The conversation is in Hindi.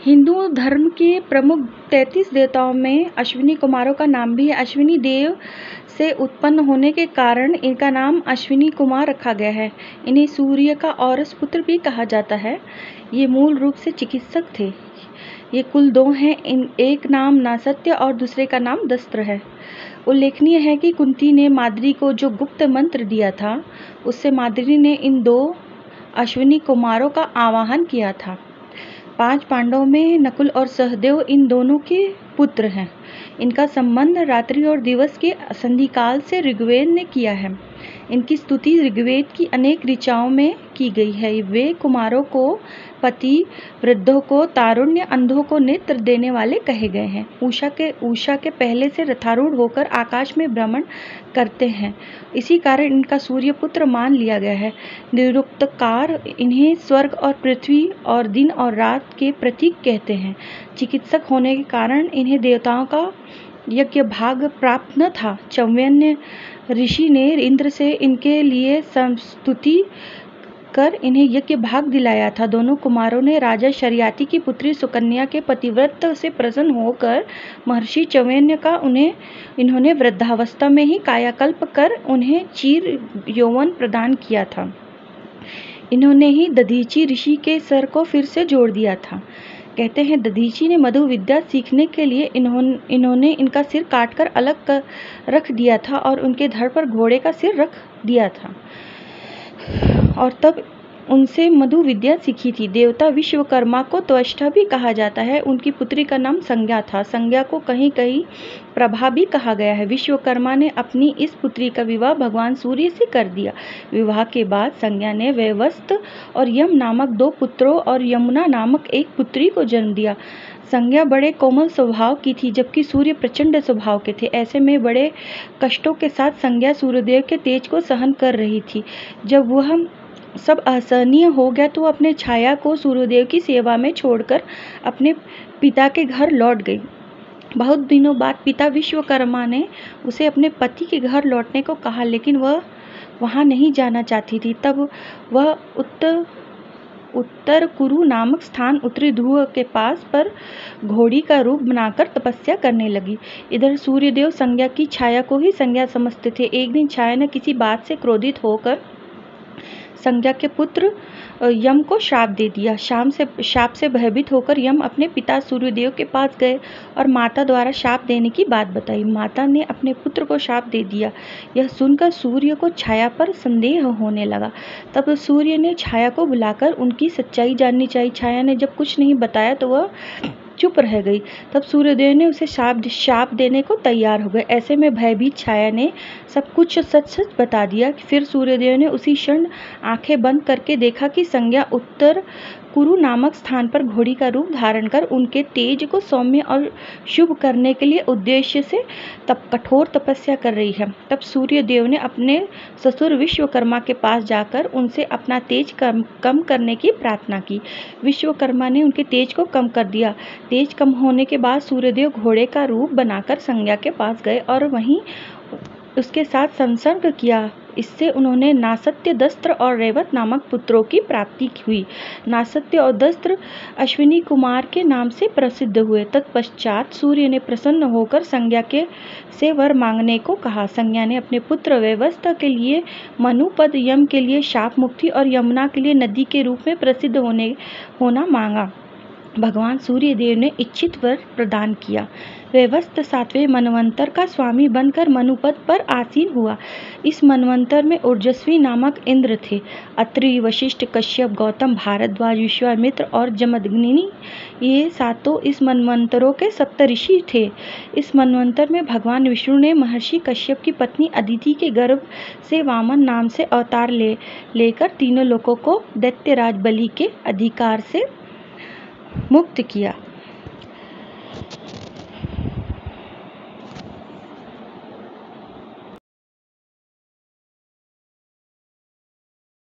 हिंदू धर्म के प्रमुख 33 देवताओं में अश्विनी कुमारों का नाम भी है। अश्विनी देव से उत्पन्न होने के कारण इनका नाम अश्विनी कुमार रखा गया है। इन्हें सूर्य का औरस पुत्र भी कहा जाता है। ये मूल रूप से चिकित्सक थे। ये कुल दो हैं, एक नाम नासत्य और दूसरे का नाम दस्त्र है। उल्लेखनीय है कि कुंती ने माद्री को जो गुप्त मंत्र दिया था, उससे माद्री ने इन दो अश्विनी कुमारों का आवाहन किया था। 5 पांडवों में नकुल और सहदेव इन दोनों के पुत्र हैं। इनका संबंध रात्रि और दिवस के संधिकाल से ऋग्वेद ने किया है। इनकी स्तुति ऋग्वेद की अनेक ऋचाओं में की गई है। वे कुमारों को पति, वृद्धों को तारुण्य, अंधों को नेत्र देने वाले कहे गए हैं। उषा के पहले से रथारूढ़ होकर आकाश में भ्रमण करते हैं। इसी कारण इनका सूर्य पुत्र मान लिया गया है। निरुक्तकार इन्हें स्वर्ग और पृथ्वी और दिन और रात के प्रतीक कहते हैं। चिकित्सक होने के कारण इन्हें देवताओं का यज्ञ भाग प्राप्त न था। चौव्यन्य ऋषि ने इंद्र से इनके लिए स्तुति कर इन्हें यज्ञ भाग दिलाया था। दोनों कुमारों ने राजा शर्याति की पुत्री सुकन्या के पतिव्रत से प्रसन्न होकर महर्षि चौव्यन्य का इन्होंने वृद्धावस्था में ही कायाकल्प कर उन्हें चीर यौवन प्रदान किया था। इन्होंने ही दधीचि ऋषि के सर को फिर से जोड़ दिया था। कहते हैं दधीचि ने मधु विद्या सीखने के लिए इन्होंने इनका सिर काटकर अलग रख दिया था और उनके धड़ पर घोड़े का सिर रख दिया था और तब उनसे मधु विद्या सीखी थी। देवता विश्वकर्मा को त्वष्टा भी कहा जाता है। उनकी पुत्री का नाम संज्ञा था। संज्ञा को कहीं कहीं प्रभा भी कहा गया है। विश्वकर्मा ने अपनी इस पुत्री का विवाह भगवान सूर्य से कर दिया। विवाह के बाद संज्ञा ने वैवस्त्र और यम नामक 2 पुत्रों और यमुना नामक एक पुत्री को जन्म दिया। संज्ञा बड़े कोमल स्वभाव की थी, जबकि सूर्य प्रचंड स्वभाव के थे। ऐसे में बड़े कष्टों के साथ संज्ञा सूर्यदेव के तेज को सहन कर रही थी। जब वह सब असहनीय हो गया तो अपने छाया को सूर्यदेव की सेवा में छोड़कर अपने पिता के घर लौट गई। बहुत दिनों बाद पिता विश्वकर्मा ने उसे अपने पति के घर लौटने को कहा, लेकिन वह वहां नहीं जाना चाहती थी। तब वह उत्तर कुरु नामक स्थान उत्तरी ध्रुव के पास पर घोड़ी का रूप बनाकर तपस्या करने लगी। इधर सूर्यदेव संज्ञा की छाया को ही संज्ञा समझते थे। एक दिन छाया ने किसी बात से क्रोधित होकर संज्ञा के पुत्र यम को श्राप दे दिया। शाप से भयभीत होकर यम अपने पिता सूर्यदेव के पास गए और माता द्वारा शाप देने की बात बताई। माता ने अपने पुत्र को शाप दे दिया। यह सुनकर सूर्य को छाया पर संदेह होने लगा। तब सूर्य ने छाया को बुलाकर उनकी सच्चाई जाननी चाहिए। छाया ने जब कुछ नहीं बताया तो वह चुप रह गई। तब सूर्यदेव ने उसे शाप देने को तैयार हो गए। ऐसे में भयभीत छाया ने सब कुछ सच सच बता दिया। फिर सूर्यदेव ने उसी क्षण आंखें बंद करके देखा कि संज्ञा उत्तर कुरु नामक स्थान पर घोड़ी का रूप धारण कर उनके तेज को सौम्य और शुभ करने के लिए उद्देश्य से कठोर तपस्या कर रही है। तब सूर्यदेव ने अपने ससुर विश्वकर्मा के पास जाकर उनसे अपना तेज कम करने की प्रार्थना की। विश्वकर्मा ने उनके तेज को कम कर दिया। तेज कम होने के बाद सूर्यदेव घोड़े का रूप बनाकर संज्ञा के पास गए और वहीं उसके साथ संसर्ग किया। इससे उन्होंने नासत्य, दस्त्र और रेवत नामक पुत्रों की प्राप्ति हुई। नासत्य और दस्त्र अश्विनी कुमार के नाम से प्रसिद्ध हुए। तत्पश्चात सूर्य ने प्रसन्न होकर संज्ञा से वर मांगने को कहा। संज्ञा ने अपने पुत्र वैवस्त्र के लिए मनुपद, यम के लिए शाप मुक्ति और यमुना के लिए नदी के रूप में प्रसिद्ध होना मांगा। भगवान सूर्यदेव ने इच्छित वर प्रदान किया। वैवस्त्र 7वें मनवंतर का स्वामी बनकर मनुपद पर आसीन हुआ। इस मनवंतर में ऊर्जस्वी नामक इंद्र थे। अत्रि, वशिष्ठ, कश्यप, गौतम, भारद्वाज, विश्वामित्र और जमदग्नि, ये 7 इस मनवंतरों के सप्तऋषि थे। इस मनवंतर में भगवान विष्णु ने महर्षि कश्यप की पत्नी अदिति के गर्भ से वामन नाम से अवतार लेकर तीनों लोकों को दैत्यराज बलि के अधिकार से मुक्त किया।